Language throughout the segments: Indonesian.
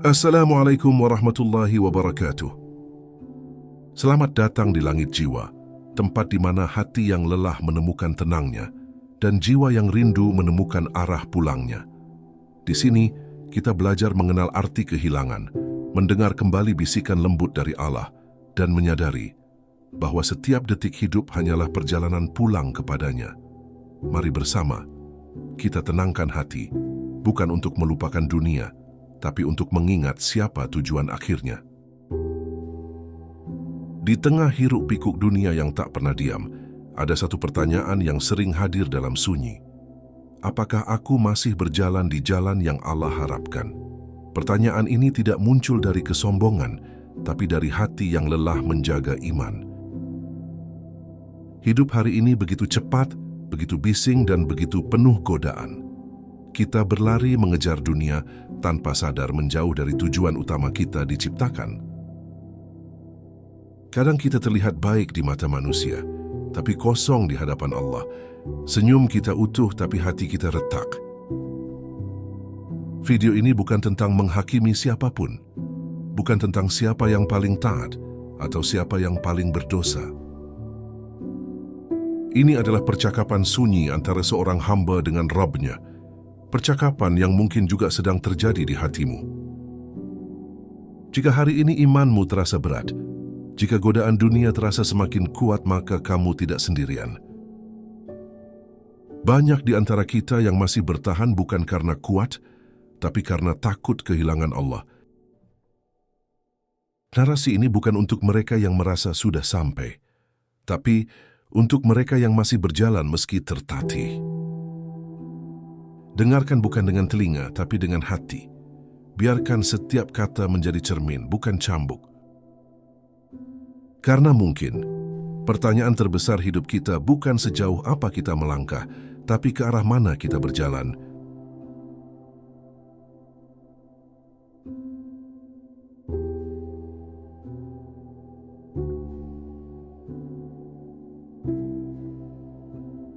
Assalamualaikum warahmatullahi wabarakatuh. Selamat datang di langit jiwa, tempat di mana hati yang lelah menemukan tenangnya dan jiwa yang rindu menemukan arah pulangnya. Di sini, kita belajar mengenal arti kehilangan, mendengar kembali bisikan lembut dari Allah, dan menyadari bahwa setiap detik hidup hanyalah perjalanan pulang kepadanya. Mari bersama, kita tenangkan hati, bukan untuk melupakan dunia, tapi untuk mengingat siapa tujuan akhirnya. Di tengah hiruk pikuk dunia yang tak pernah diam, ada satu pertanyaan yang sering hadir dalam sunyi. Apakah aku masih berjalan di jalan yang Allah harapkan? Pertanyaan ini tidak muncul dari kesombongan, tapi dari hati yang lelah menjaga iman. Hidup hari ini begitu cepat, begitu bising, dan begitu penuh godaan. Kita berlari mengejar dunia tanpa sadar menjauh dari tujuan utama kita diciptakan. Kadang kita terlihat baik di mata manusia, tapi kosong di hadapan Allah. Senyum kita utuh, tapi hati kita retak. Video ini bukan tentang menghakimi siapapun, bukan tentang siapa yang paling taat atau siapa yang paling berdosa. Ini adalah percakapan sunyi antara seorang hamba dengan Rabb-Nya. Percakapan yang mungkin juga sedang terjadi di hatimu. Jika hari ini imanmu terasa berat, jika godaan dunia terasa semakin kuat, maka kamu tidak sendirian. Banyak di antara kita yang masih bertahan bukan karena kuat, tapi karena takut kehilangan Allah. Narasi ini bukan untuk mereka yang merasa sudah sampai, tapi untuk mereka yang masih berjalan meski tertatih. Dengarkan bukan dengan telinga, tapi dengan hati. Biarkan setiap kata menjadi cermin, bukan cambuk. Karena mungkin, pertanyaan terbesar hidup kita bukan sejauh apa kita melangkah, tapi ke arah mana kita berjalan.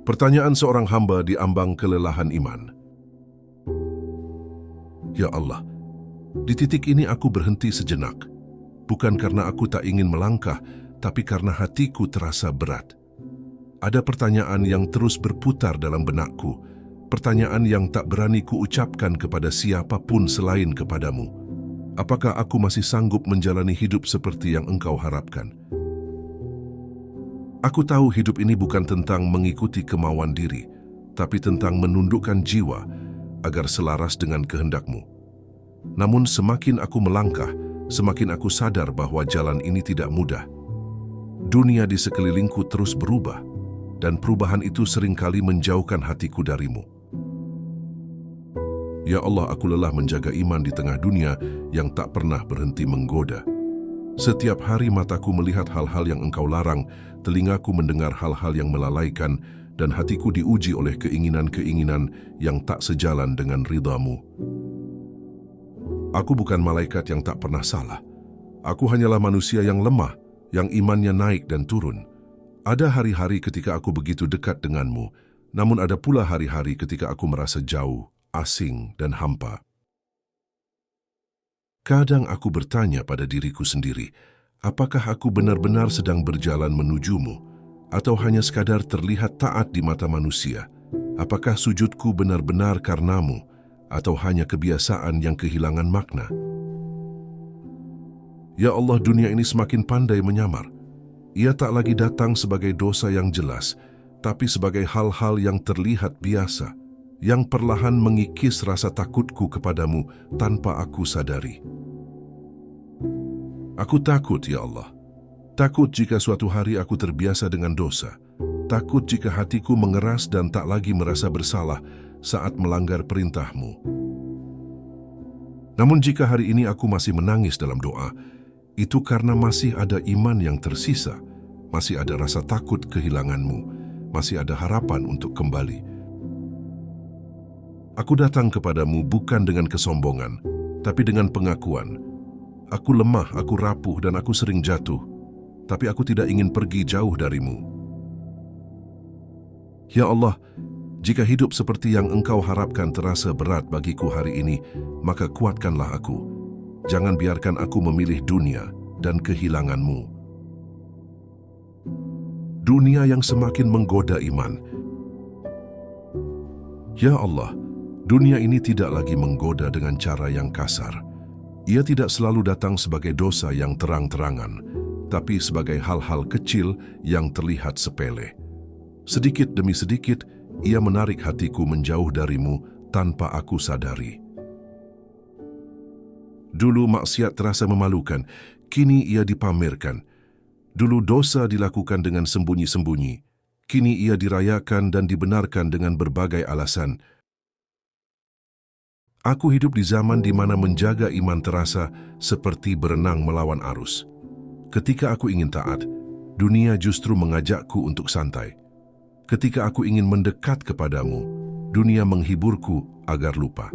Pertanyaan seorang hamba di ambang kelelahan iman. Ya Allah, di titik ini aku berhenti sejenak. Bukan karena aku tak ingin melangkah, tapi karena hatiku terasa berat. Ada pertanyaan yang terus berputar dalam benakku, pertanyaan yang tak berani kuucapkan kepada siapapun selain kepadamu. Apakah aku masih sanggup menjalani hidup seperti yang Engkau harapkan? Aku tahu hidup ini bukan tentang mengikuti kemauan diri, tapi tentang menundukkan jiwa agar selaras dengan kehendak-Mu. Namun semakin aku melangkah, semakin aku sadar bahwa jalan ini tidak mudah. Dunia di sekelilingku terus berubah, dan perubahan itu seringkali menjauhkan hatiku dari-Mu. Ya Allah, aku lelah menjaga iman di tengah dunia yang tak pernah berhenti menggoda. Setiap hari mataku melihat hal-hal yang Engkau larang, telingaku mendengar hal-hal yang melalaikan, dan hatiku diuji oleh keinginan-keinginan yang tak sejalan dengan ridha-Mu. Aku bukan malaikat yang tak pernah salah. Aku hanyalah manusia yang lemah, yang imannya naik dan turun. Ada hari-hari ketika aku begitu dekat denganmu, namun ada pula hari-hari ketika aku merasa jauh, asing, dan hampa. Kadang aku bertanya pada diriku sendiri, apakah aku benar-benar sedang berjalan menuju-Mu, atau hanya sekadar terlihat taat di mata manusia? Apakah sujudku benar-benar karena-Mu, atau hanya kebiasaan yang kehilangan makna? Ya Allah, dunia ini semakin pandai menyamar. Ia tak lagi datang sebagai dosa yang jelas, tapi sebagai hal-hal yang terlihat biasa, yang perlahan mengikis rasa takutku kepadamu tanpa aku sadari. Aku takut, ya Allah. Takut jika suatu hari aku terbiasa dengan dosa. Takut jika hatiku mengeras dan tak lagi merasa bersalah saat melanggar perintah-Mu. Namun jika hari ini aku masih menangis dalam doa, itu karena masih ada iman yang tersisa, masih ada rasa takut kehilangan-Mu, masih ada harapan untuk kembali. Aku datang kepadamu bukan dengan kesombongan, tapi dengan pengakuan. Aku lemah, aku rapuh, dan aku sering jatuh, tapi aku tidak ingin pergi jauh dari-Mu. Ya Allah, jika hidup seperti yang Engkau harapkan terasa berat bagiku hari ini, maka kuatkanlah aku. jangan biarkan aku memilih dunia dan kehilangan-Mu. Dunia yang semakin menggoda iman. Ya Allah, dunia ini tidak lagi menggoda dengan cara yang kasar. Ia tidak selalu datang sebagai dosa yang terang-terangan, tapi sebagai hal-hal kecil yang terlihat sepele. Sedikit demi sedikit, ia menarik hatiku menjauh darimu tanpa aku sadari. Dulu maksiat terasa memalukan, kini ia dipamerkan. Dulu dosa dilakukan dengan sembunyi-sembunyi, kini ia dirayakan dan dibenarkan dengan berbagai alasan. Aku hidup di zaman di mana menjaga iman terasa seperti berenang melawan arus. Ketika aku ingin taat, dunia justru mengajakku untuk santai. Ketika aku ingin mendekat kepadamu, dunia menghiburku agar lupa.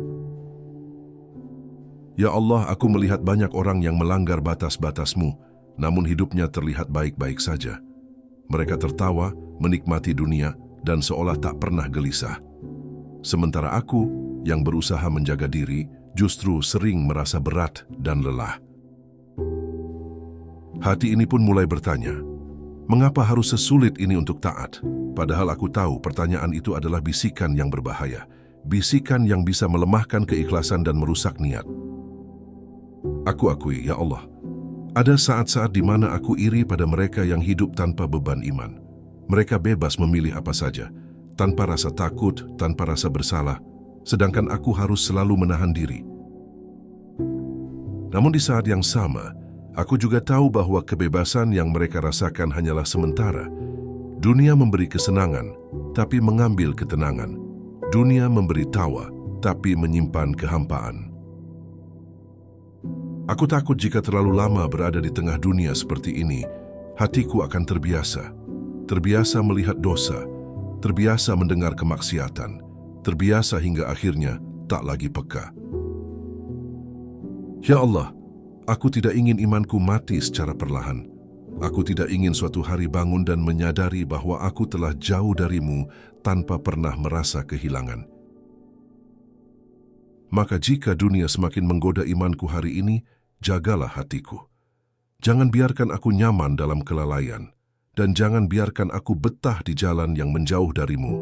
Ya Allah, aku melihat banyak orang yang melanggar batas-batas-Mu, namun hidupnya terlihat baik-baik saja. Mereka tertawa, menikmati dunia, dan seolah tak pernah gelisah. Sementara aku, yang berusaha menjaga diri, justru sering merasa berat dan lelah. Hati ini pun mulai bertanya, mengapa harus sesulit ini untuk taat? Padahal aku tahu pertanyaan itu adalah bisikan yang berbahaya. Bisikan yang bisa melemahkan keikhlasan dan merusak niat. Aku akui, ya Allah, ada saat-saat di mana aku iri pada mereka yang hidup tanpa beban iman. Mereka bebas memilih apa saja, tanpa rasa takut, tanpa rasa bersalah, sedangkan aku harus selalu menahan diri. Namun di saat yang sama, aku juga tahu bahwa kebebasan yang mereka rasakan hanyalah sementara. Dunia memberi kesenangan, tapi mengambil ketenangan. Dunia memberi tawa, tapi menyimpan kehampaan. Aku takut jika terlalu lama berada di tengah dunia seperti ini, hatiku akan terbiasa. Terbiasa melihat dosa, terbiasa mendengar kemaksiatan, terbiasa hingga akhirnya tak lagi peka. Ya Allah, aku tidak ingin imanku mati secara perlahan. Aku tidak ingin suatu hari bangun dan menyadari bahwa aku telah jauh darimu tanpa pernah merasa kehilangan. Maka jika dunia semakin menggoda imanku hari ini, jagalah hatiku. Jangan biarkan aku nyaman dalam kelalaian, dan jangan biarkan aku betah di jalan yang menjauh darimu.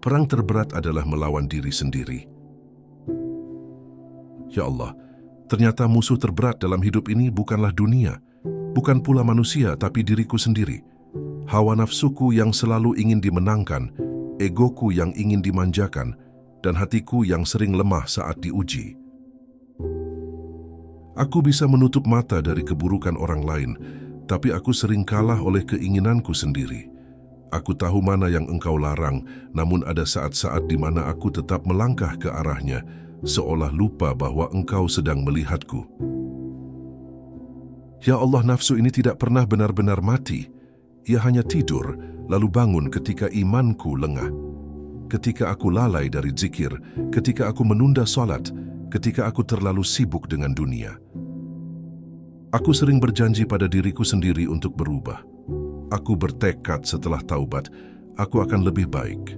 Perang terberat adalah melawan diri sendiri. Ya Allah, ternyata musuh terberat dalam hidup ini bukanlah dunia, bukan pula manusia, tapi diriku sendiri. Hawa nafsuku yang selalu ingin dimenangkan, egoku yang ingin dimanjakan, dan hatiku yang sering lemah saat diuji. Aku bisa menutup mata dari keburukan orang lain, tapi aku sering kalah oleh keinginanku sendiri. Aku tahu mana yang Engkau larang, namun ada saat-saat di mana aku tetap melangkah ke arahnya, seolah lupa bahwa Engkau sedang melihatku. Ya Allah, nafsu ini tidak pernah benar-benar mati. Ia hanya tidur, lalu bangun ketika imanku lengah. Ketika aku lalai dari zikir, ketika aku menunda salat, ketika aku terlalu sibuk dengan dunia. Aku sering berjanji pada diriku sendiri untuk berubah. Aku bertekad setelah taubat, aku akan lebih baik.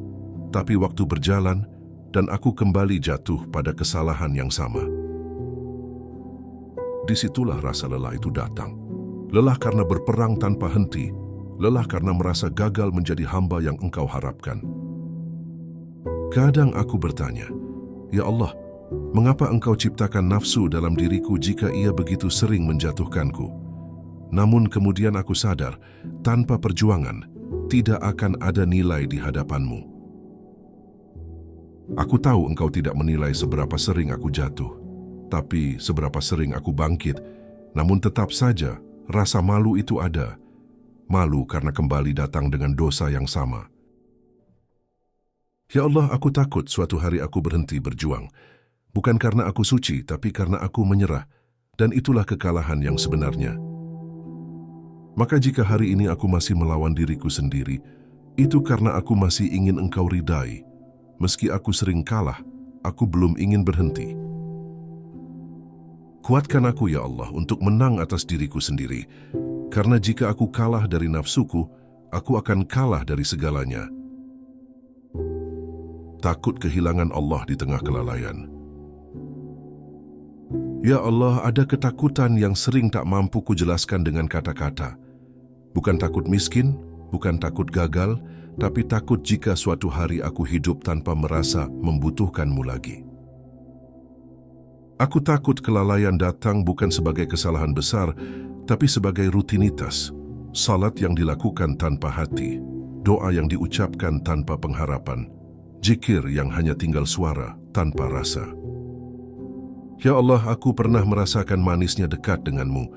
Tapi waktu berjalan, dan aku kembali jatuh pada kesalahan yang sama. Disitulah rasa lelah itu datang. Lelah karena berperang tanpa henti, lelah karena merasa gagal menjadi hamba yang Engkau harapkan. Kadang aku bertanya, ya Allah, mengapa Engkau ciptakan nafsu dalam diriku jika ia begitu sering menjatuhkanku? Namun kemudian aku sadar, tanpa perjuangan, tidak akan ada nilai di hadapan-Mu. Aku tahu Engkau tidak menilai seberapa sering aku jatuh, tapi seberapa sering aku bangkit, namun tetap saja rasa malu itu ada. Malu karena kembali datang dengan dosa yang sama. Ya Allah, aku takut suatu hari aku berhenti berjuang. Bukan karena aku suci, tapi karena aku menyerah. Dan itulah kekalahan yang sebenarnya. Maka jika hari ini aku masih melawan diriku sendiri, itu karena aku masih ingin Engkau ridai. Meski aku sering kalah, aku belum ingin berhenti. Kuatkan aku, ya Allah, untuk menang atas diriku sendiri. Karena jika aku kalah dari nafsuku, aku akan kalah dari segalanya. Takut kehilangan Allah di tengah kelalaian. Ya Allah, ada ketakutan yang sering tak mampu kujelaskan dengan kata-kata. Bukan takut miskin, bukan takut gagal, tapi takut jika suatu hari aku hidup tanpa merasa membutuhkanmu lagi. Aku takut kelalaian datang bukan sebagai kesalahan besar, tapi sebagai rutinitas. Salat yang dilakukan tanpa hati, doa yang diucapkan tanpa pengharapan, zikir yang hanya tinggal suara tanpa rasa. Ya Allah, aku pernah merasakan manisnya dekat denganmu,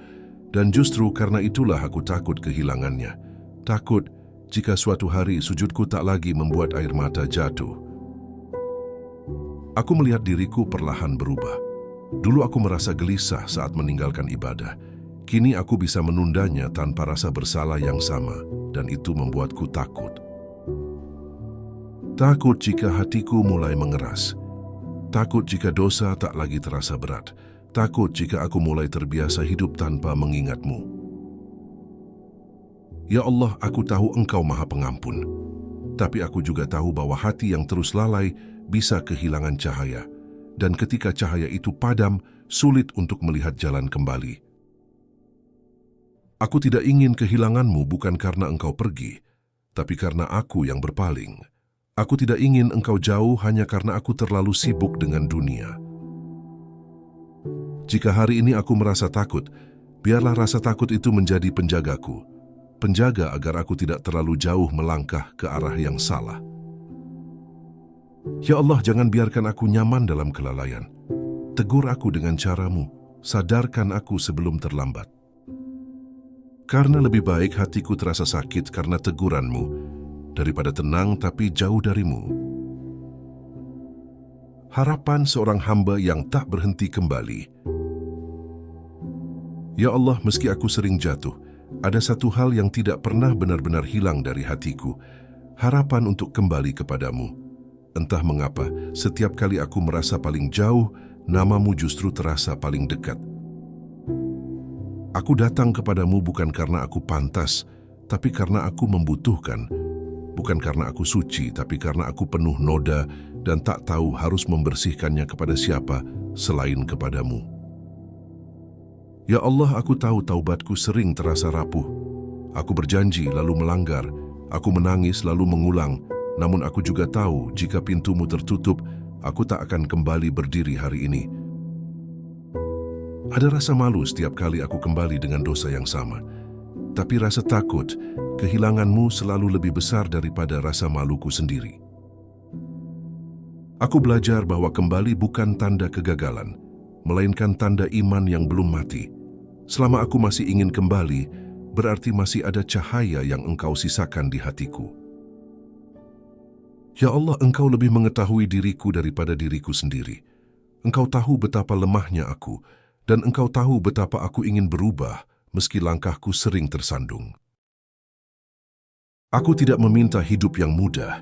dan justru karena itulah aku takut kehilangannya. Takut jika suatu hari sujudku tak lagi membuat air mata jatuh. Aku melihat diriku perlahan berubah. Dulu aku merasa gelisah saat meninggalkan ibadah. Kini aku bisa menundanya tanpa rasa bersalah yang sama, dan itu membuatku takut. Takut jika hatiku mulai mengeras. Takut jika dosa tak lagi terasa berat. Takut jika aku mulai terbiasa hidup tanpa mengingatmu. Ya Allah, aku tahu Engkau Maha Pengampun. Tapi aku juga tahu bahwa hati yang terus lalai bisa kehilangan cahaya. Dan ketika cahaya itu padam, sulit untuk melihat jalan kembali. Aku tidak ingin kehilanganmu bukan karena Engkau pergi, tapi karena aku yang berpaling. Aku tidak ingin Engkau jauh hanya karena aku terlalu sibuk dengan dunia. Jika hari ini aku merasa takut, biarlah rasa takut itu menjadi penjagaku. Penjaga agar aku tidak terlalu jauh melangkah ke arah yang salah. Ya Allah, jangan biarkan aku nyaman dalam kelalaian. Tegur aku dengan caramu, sadarkan aku sebelum terlambat. Karena lebih baik hatiku terasa sakit karena teguranmu, daripada tenang tapi jauh darimu. Harapan seorang hamba yang tak berhenti kembali. Ya Allah, meski aku sering jatuh, ada satu hal yang tidak pernah benar-benar hilang dari hatiku, harapan untuk kembali kepadamu. Entah mengapa, setiap kali aku merasa paling jauh, namamu justru terasa paling dekat. Aku datang kepadamu bukan karena aku pantas, tapi karena aku membutuhkan. Bukan karena aku suci, tapi karena aku penuh noda dan tak tahu harus membersihkannya kepada siapa selain kepadamu. Ya Allah, aku tahu taubatku sering terasa rapuh. Aku berjanji lalu melanggar, aku menangis lalu mengulang. Namun aku juga tahu jika pintumu tertutup, aku tak akan kembali berdiri hari ini. Ada rasa malu setiap kali aku kembali dengan dosa yang sama. Tapi rasa takut, kehilanganmu selalu lebih besar daripada rasa maluku sendiri. Aku belajar bahwa kembali bukan tanda kegagalan, melainkan tanda iman yang belum mati. Selama aku masih ingin kembali, berarti masih ada cahaya yang Engkau sisakan di hatiku. Ya Allah, Engkau lebih mengetahui diriku daripada diriku sendiri. Engkau tahu betapa lemahnya aku, dan Engkau tahu betapa aku ingin berubah meski langkahku sering tersandung. Aku tidak meminta hidup yang mudah.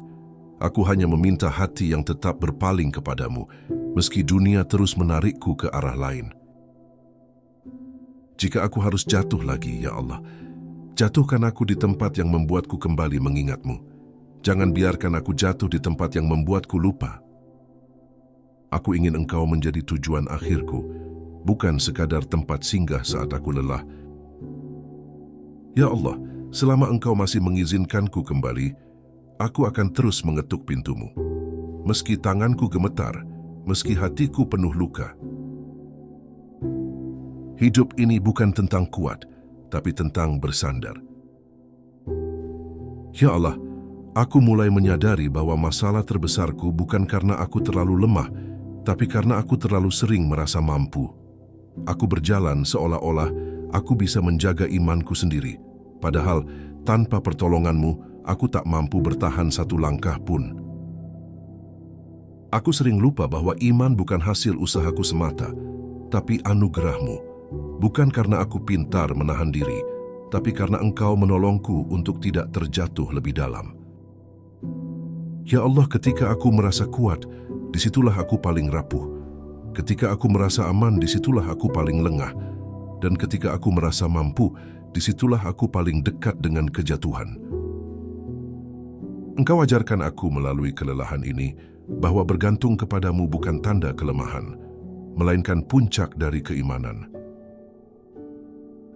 Aku hanya meminta hati yang tetap berpaling kepadamu, meski dunia terus menarikku ke arah lain. Jika aku harus jatuh lagi, ya Allah, jatuhkan aku di tempat yang membuatku kembali mengingatmu. Jangan biarkan aku jatuh di tempat yang membuatku lupa. Aku ingin Engkau menjadi tujuan akhirku, bukan sekadar tempat singgah saat aku lelah. Ya Allah, selama Engkau masih mengizinkanku kembali, aku akan terus mengetuk pintumu. Meski tanganku gemetar, meski hatiku penuh luka. Hidup ini bukan tentang kuat, tapi tentang bersandar. Ya Allah, aku mulai menyadari bahwa masalah terbesarku bukan karena aku terlalu lemah, tapi karena aku terlalu sering merasa mampu. Aku berjalan seolah-olah aku bisa menjaga imanku sendiri, padahal tanpa pertolonganmu, aku tak mampu bertahan satu langkah pun. Aku sering lupa bahwa iman bukan hasil usahaku semata, tapi anugerahmu. Bukan karena aku pintar menahan diri, tapi karena Engkau menolongku untuk tidak terjatuh lebih dalam. Ya Allah, ketika aku merasa kuat, disitulah aku paling rapuh. Ketika aku merasa aman, disitulah aku paling lengah. Dan ketika aku merasa mampu, disitulah aku paling dekat dengan kejatuhan. Engkau ajarkan aku melalui kelelahan ini, bahwa bergantung kepadamu bukan tanda kelemahan, melainkan puncak dari keimanan.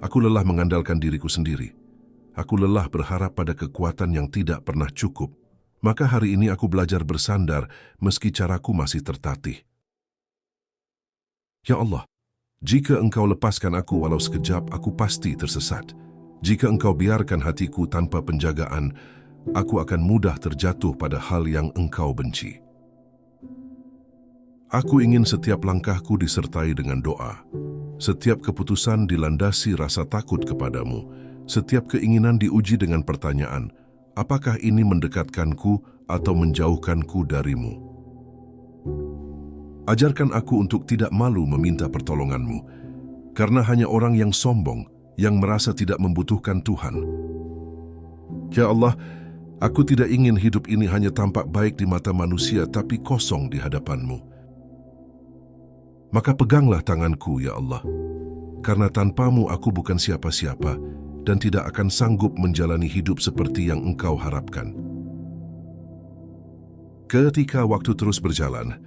Aku lelah mengandalkan diriku sendiri. Aku lelah berharap pada kekuatan yang tidak pernah cukup. Maka hari ini aku belajar bersandar meski caraku masih tertatih. Ya Allah, jika Engkau lepaskan aku walau sekejap, aku pasti tersesat. Jika Engkau biarkan hatiku tanpa penjagaan, aku akan mudah terjatuh pada hal yang Engkau benci. Aku ingin setiap langkahku disertai dengan doa. Setiap keputusan dilandasi rasa takut kepadamu. Setiap keinginan diuji dengan pertanyaan, apakah ini mendekatkanku atau menjauhkanku darimu? Ajarkan aku untuk tidak malu meminta pertolonganmu, karena hanya orang yang sombong, yang merasa tidak membutuhkan Tuhan. Ya Allah, aku tidak ingin hidup ini hanya tampak baik di mata manusia, tapi kosong di hadapanmu. Maka peganglah tanganku, ya Allah, karena tanpamu aku bukan siapa-siapa, dan tidak akan sanggup menjalani hidup seperti yang Engkau harapkan. Ketika waktu terus berjalan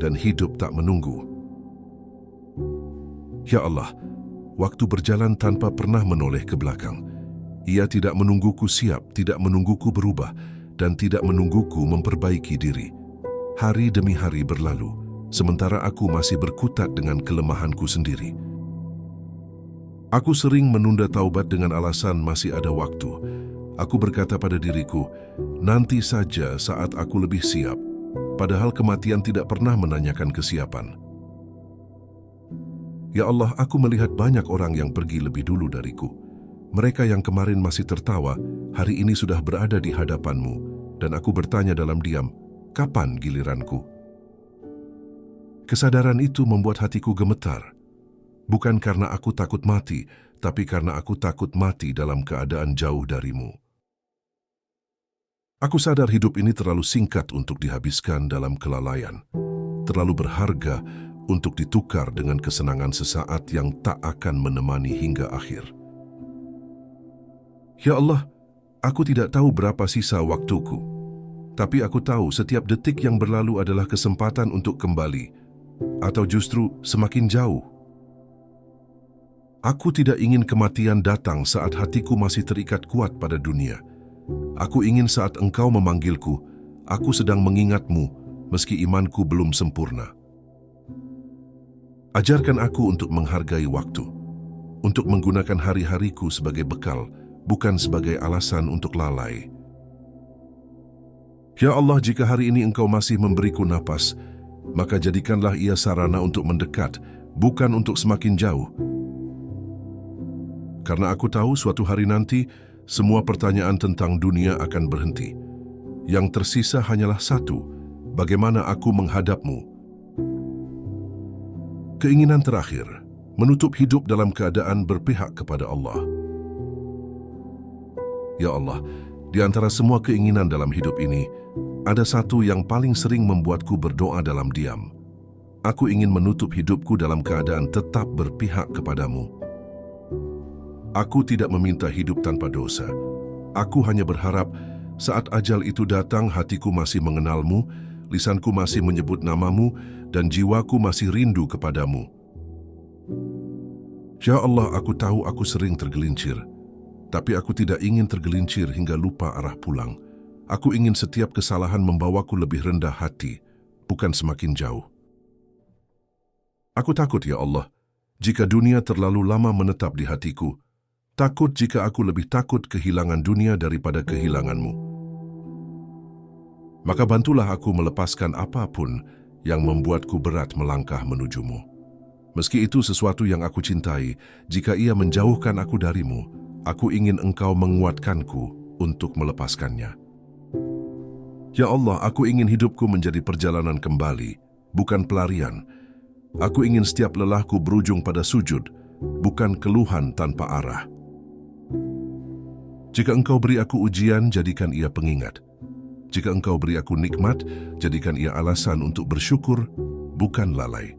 dan hidup tak menunggu. Ya Allah, waktu berjalan tanpa pernah menoleh ke belakang. Ia tidak menungguku siap, tidak menungguku berubah, dan tidak menungguku memperbaiki diri. Hari demi hari berlalu, sementara aku masih berkutat dengan kelemahanku sendiri. Aku sering menunda taubat dengan alasan masih ada waktu. Aku berkata pada diriku, nanti saja saat aku lebih siap. Padahal kematian tidak pernah menanyakan kesiapan. Ya Allah, aku melihat banyak orang yang pergi lebih dulu dariku. Mereka yang kemarin masih tertawa, hari ini sudah berada di hadapanmu. Dan aku bertanya dalam diam, kapan giliranku? Kesadaran itu membuat hatiku gemetar. Bukan karena aku takut mati, tapi karena aku takut mati dalam keadaan jauh darimu. Aku sadar hidup ini terlalu singkat untuk dihabiskan dalam kelalaian, terlalu berharga untuk ditukar dengan kesenangan sesaat yang tak akan menemani hingga akhir. Ya Allah, aku tidak tahu berapa sisa waktuku, tapi aku tahu setiap detik yang berlalu adalah kesempatan untuk kembali, atau justru semakin jauh. Aku tidak ingin kematian datang saat hatiku masih terikat kuat pada dunia. Aku ingin saat Engkau memanggilku, aku sedang mengingatmu meski imanku belum sempurna. Ajarkan aku untuk menghargai waktu, untuk menggunakan hari-hariku sebagai bekal, bukan sebagai alasan untuk lalai. Ya Allah, jika hari ini Engkau masih memberiku napas, maka jadikanlah ia sarana untuk mendekat, bukan untuk semakin jauh. Karena aku tahu suatu hari nanti, semua pertanyaan tentang dunia akan berhenti. Yang tersisa hanyalah satu, bagaimana aku menghadapmu. Keinginan terakhir, menutup hidup dalam keadaan berpihak kepada Allah. Ya Allah, di antara semua keinginan dalam hidup ini, ada satu yang paling sering membuatku berdoa dalam diam. Aku ingin menutup hidupku dalam keadaan tetap berpihak kepadamu. Aku tidak meminta hidup tanpa dosa. Aku hanya berharap saat ajal itu datang hatiku masih mengenalmu, lisanku masih menyebut namamu, dan jiwaku masih rindu kepadamu. Ya Allah, aku tahu aku sering tergelincir, tapi aku tidak ingin tergelincir hingga lupa arah pulang. Aku ingin setiap kesalahan membawaku lebih rendah hati, bukan semakin jauh. Aku takut, ya Allah, jika dunia terlalu lama menetap di hatiku. Takut jika aku lebih takut kehilangan dunia daripada kehilanganmu. Maka bantulah aku melepaskan apapun yang membuatku berat melangkah menujumu. Meski itu sesuatu yang aku cintai, jika ia menjauhkan aku darimu, aku ingin Engkau menguatkanku untuk melepaskannya. Ya Allah, aku ingin hidupku menjadi perjalanan kembali, bukan pelarian. Aku ingin setiap lelahku berujung pada sujud, bukan keluhan tanpa arah. Jika Engkau beri aku ujian, jadikan ia pengingat. Jika Engkau beri aku nikmat, jadikan ia alasan untuk bersyukur, bukan lalai.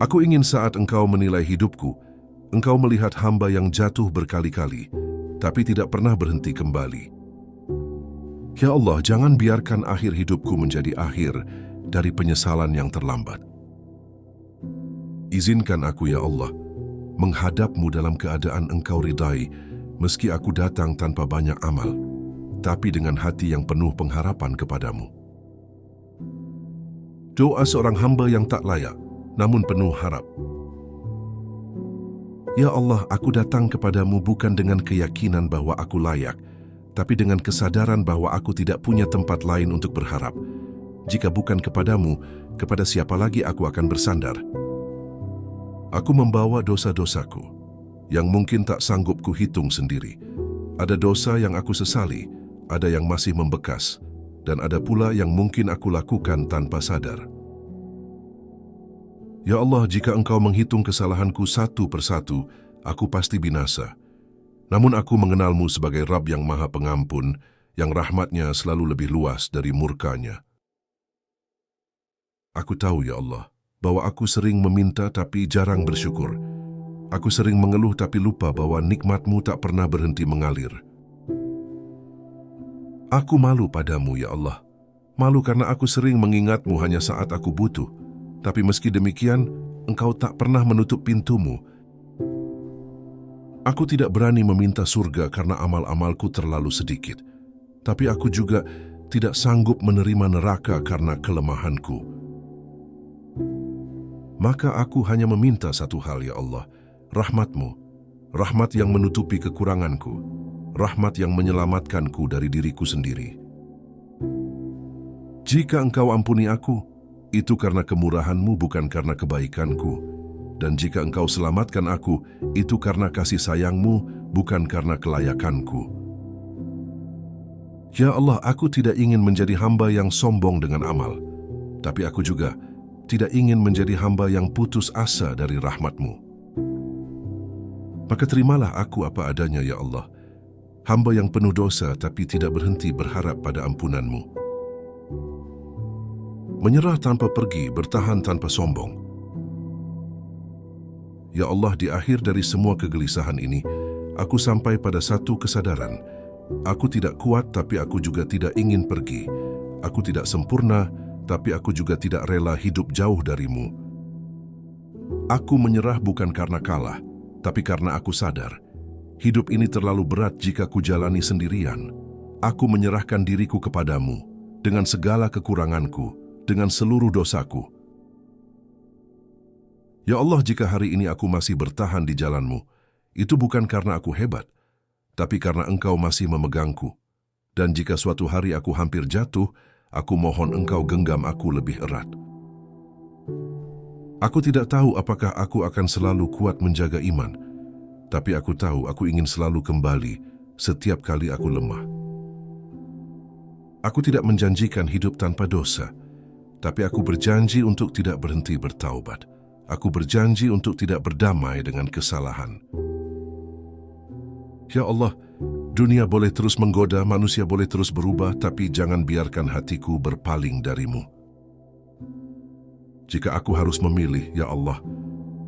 Aku ingin saat Engkau menilai hidupku, Engkau melihat hamba yang jatuh berkali-kali, tapi tidak pernah berhenti kembali. Ya Allah, jangan biarkan akhir hidupku menjadi akhir dari penyesalan yang terlambat. Izinkan aku ya Allah, menghadap-Mu dalam keadaan Engkau ridai, meski aku datang tanpa banyak amal, tapi dengan hati yang penuh pengharapan kepadamu. Doa seorang hamba yang tak layak, namun penuh harap. Ya Allah, aku datang kepadamu bukan dengan keyakinan bahwa aku layak, tapi dengan kesadaran bahwa aku tidak punya tempat lain untuk berharap. Jika bukan kepadamu, kepada siapa lagi aku akan bersandar? Aku membawa dosa-dosaku, yang mungkin tak sanggup kuhitung sendiri. Ada dosa yang aku sesali, ada yang masih membekas, dan ada pula yang mungkin aku lakukan tanpa sadar. Ya Allah, jika Engkau menghitung kesalahanku satu persatu, aku pasti binasa. Namun aku mengenal-Mu sebagai Rabb yang Maha Pengampun, yang rahmat-Nya selalu lebih luas dari murka-Nya. Aku tahu, ya Allah, bahwa aku sering meminta tapi jarang bersyukur. Aku sering mengeluh tapi lupa bahwa nikmat-Mu tak pernah berhenti mengalir. Aku malu padamu, ya Allah. Malu karena aku sering mengingat-Mu hanya saat aku butuh. Tapi meski demikian, Engkau tak pernah menutup pintu-Mu. Aku tidak berani meminta surga karena amal-amalku terlalu sedikit. Tapi aku juga tidak sanggup menerima neraka karena kelemahanku. Maka aku hanya meminta satu hal, ya Allah, rahmat-Mu, rahmat yang menutupi kekuranganku, rahmat yang menyelamatkanku dari diriku sendiri. Jika Engkau ampuni aku, itu karena kemurahan-Mu bukan karena kebaikanku. Dan jika Engkau selamatkan aku, itu karena kasih sayang-Mu bukan karena kelayakanku. Ya Allah, aku tidak ingin menjadi hamba yang sombong dengan amal. Tapi aku juga tidak ingin menjadi hamba yang putus asa dari rahmat-Mu. Maka terimalah aku apa adanya, ya Allah. Hamba yang penuh dosa tapi tidak berhenti berharap pada ampunan-Mu. Menyerah tanpa pergi, bertahan tanpa sombong. Ya Allah, di akhir dari semua kegelisahan ini, aku sampai pada satu kesadaran. Aku tidak kuat, tapi aku juga tidak ingin pergi. Aku tidak sempurna, tapi aku juga tidak rela hidup jauh dari-Mu. Aku menyerah bukan karena kalah, tapi karena aku sadar. Hidup ini terlalu berat jika kujalani sendirian. Aku menyerahkan diriku kepadamu, dengan segala kekuranganku, dengan seluruh dosaku. Ya Allah, jika hari ini aku masih bertahan di jalan-Mu, itu bukan karena aku hebat, tapi karena Engkau masih memegangku. Dan jika suatu hari aku hampir jatuh, aku mohon Engkau genggam aku lebih erat. Aku tidak tahu apakah aku akan selalu kuat menjaga iman, tapi aku tahu aku ingin selalu kembali setiap kali aku lemah. Aku tidak menjanjikan hidup tanpa dosa, tapi aku berjanji untuk tidak berhenti bertaubat. Aku berjanji untuk tidak berdamai dengan kesalahan. Ya Allah, dunia boleh terus menggoda, manusia boleh terus berubah, tapi jangan biarkan hatiku berpaling dari-Mu. Jika aku harus memilih, ya Allah,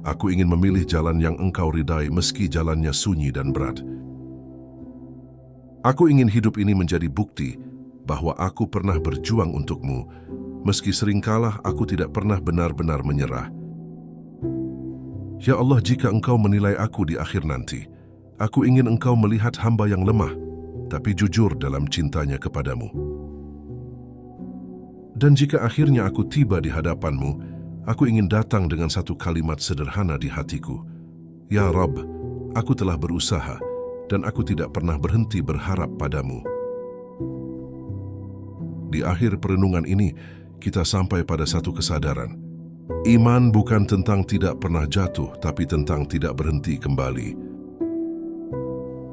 aku ingin memilih jalan yang Engkau ridai meski jalannya sunyi dan berat. Aku ingin hidup ini menjadi bukti bahwa aku pernah berjuang untuk-Mu, meski seringkala aku tidak pernah benar-benar menyerah. Ya Allah, jika Engkau menilai aku di akhir nanti, aku ingin Engkau melihat hamba yang lemah, tapi jujur dalam cintanya kepadamu. Dan jika akhirnya aku tiba di hadapan-Mu, aku ingin datang dengan satu kalimat sederhana di hatiku. Ya Rabb, aku telah berusaha, dan aku tidak pernah berhenti berharap padamu. Di akhir perenungan ini, kita sampai pada satu kesadaran. Iman bukan tentang tidak pernah jatuh, tapi tentang tidak berhenti kembali.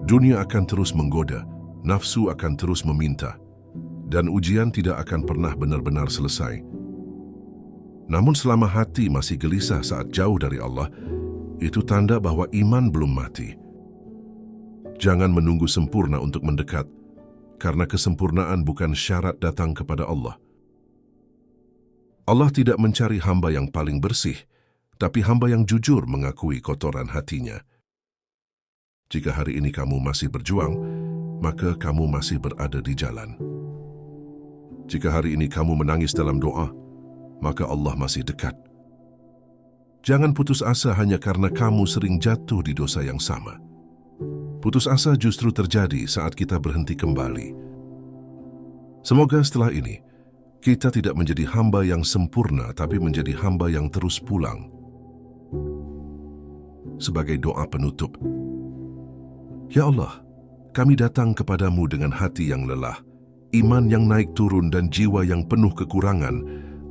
Dunia akan terus menggoda, nafsu akan terus meminta, dan ujian tidak akan pernah benar-benar selesai. Namun selama hati masih gelisah saat jauh dari Allah, itu tanda bahwa iman belum mati. Jangan menunggu sempurna untuk mendekat, karena kesempurnaan bukan syarat datang kepada Allah. Allah tidak mencari hamba yang paling bersih, tapi hamba yang jujur mengakui kotoran hatinya. Jika hari ini kamu masih berjuang, maka kamu masih berada di jalan. Jika hari ini kamu menangis dalam doa, maka Allah masih dekat. Jangan putus asa hanya karena kamu sering jatuh di dosa yang sama. Putus asa justru terjadi saat kita berhenti kembali. Semoga setelah ini, kita tidak menjadi hamba yang sempurna, tapi menjadi hamba yang terus pulang. Sebagai doa penutup, Ya Allah, kami datang kepadamu dengan hati yang lelah, iman yang naik turun dan jiwa yang penuh kekurangan.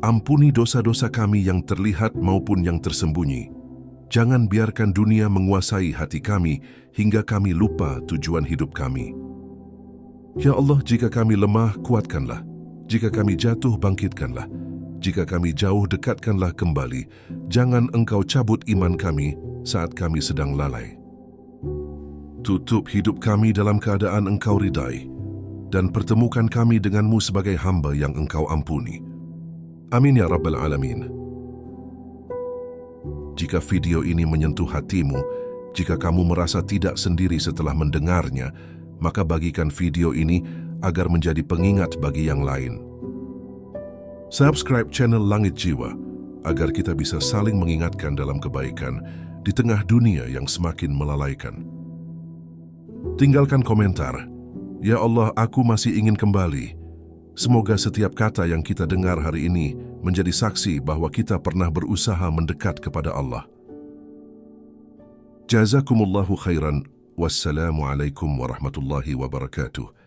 Ampuni dosa-dosa kami yang terlihat maupun yang tersembunyi. Jangan biarkan dunia menguasai hati kami hingga kami lupa tujuan hidup kami. Ya Allah, jika kami lemah, kuatkanlah. Jika kami jatuh, bangkitkanlah. Jika kami jauh, dekatkanlah kembali. Jangan Engkau cabut iman kami saat kami sedang lalai. Tutup hidup kami dalam keadaan Engkau ridai, dan pertemukan kami denganmu sebagai hamba yang Engkau ampuni. Amin ya Rabbal Alamin. Jika video ini menyentuh hatimu, jika kamu merasa tidak sendiri setelah mendengarnya, maka bagikan video ini agar menjadi pengingat bagi yang lain. Subscribe channel Langit Jiwa agar kita bisa saling mengingatkan dalam kebaikan di tengah dunia yang semakin melalaikan. Tinggalkan komentar, Ya Allah, aku masih ingin kembali. Semoga setiap kata yang kita dengar hari ini menjadi saksi bahwa kita pernah berusaha mendekat kepada Allah. Jazakumullahu khairan. Wassalamualaikum warahmatullahi wabarakatuh.